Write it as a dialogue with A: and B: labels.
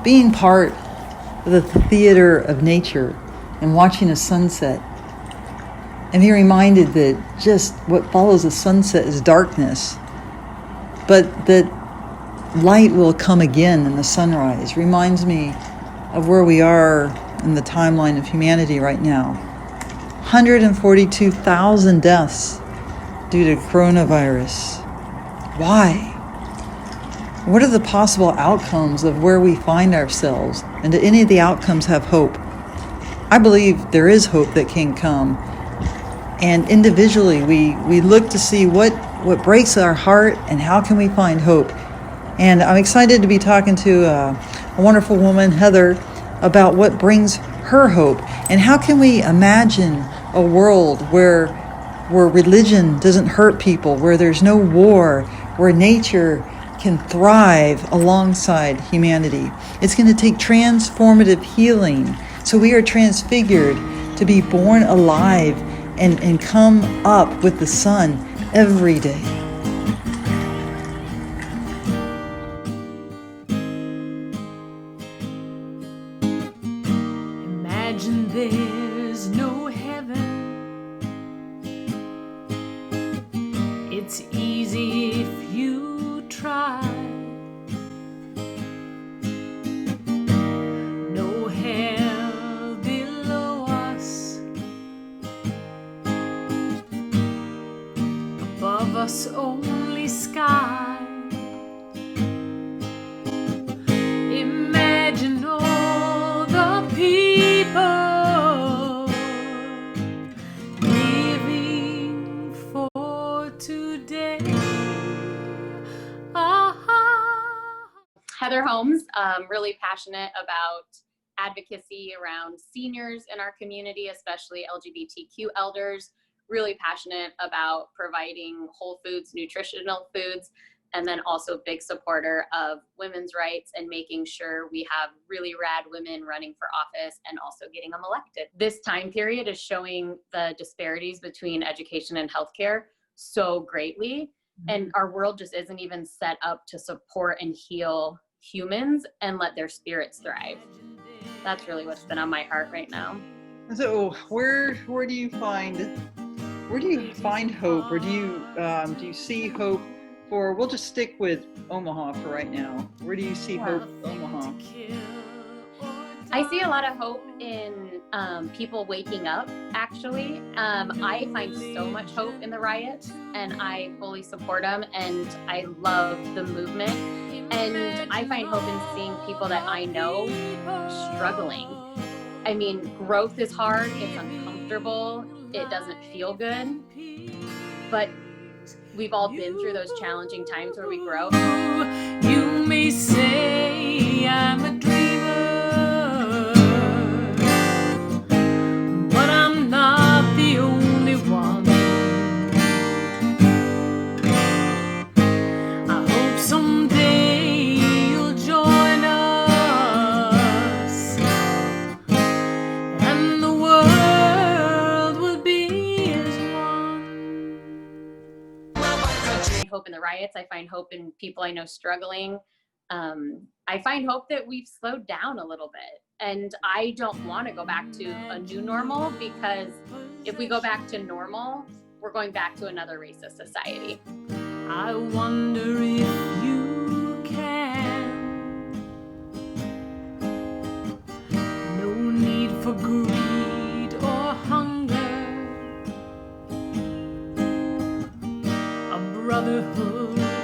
A: Being part of the theater of nature and watching a sunset, and be reminded that just what follows a sunset is darkness, but that light will come again in the sunrise, reminds me of where we are in the timeline of humanity right now. 142,000 deaths due to coronavirus. Why? What are the possible outcomes of where we find ourselves? And do any of the outcomes have hope? I believe there is hope that can come. And individually, we look to see what breaks our heart and how can we find hope. And I'm excited to be talking to a wonderful woman, Heather, about what brings her hope. And how can we imagine a world where religion doesn't hurt people, where there's no war, where nature can thrive alongside humanity. It's going to take transformative healing. So we are transfigured to be born alive and come up with the sun every day.
B: Imagine there's no heaven. It's easy if you try. No hell below us, above us only sky. Imagine all the people living for today.
C: Heather Holmes, really passionate about advocacy around seniors in our community, especially LGBTQ elders, really passionate about providing whole foods, nutritional foods, and then also a big supporter of women's rights and making sure we have really rad women running for office and also getting them elected. This time period is showing the disparities between education and healthcare so greatly, and our world just isn't even set up to support and heal humans and let their spirits thrive. That's really what's been on my heart right now.
A: So where do you find hope, or do you see hope for? We'll just stick with Omaha for right now. Where do you see hope for Omaha?
C: I see a lot of hope in people waking up, actually. I find so much hope in the riots, and I fully support them, and I love the movement. And I find hope in seeing people that I know struggling. I mean, growth is hard, it's uncomfortable, it doesn't feel good, but we've all been through those challenging times where we grow.
B: You may say I'm a dreamer, but I'm not the only one. I hope someday you'll join us, and the world will be as one.
C: I find hope in the riots. I find hope in people I know struggling. I find hope that we've slowed down a little bit, and I don't want to go back to a new normal, because if we go back to normal, we're going back to another racist society.
B: I wonder if you can. No need for greed or hunger. brotherhood.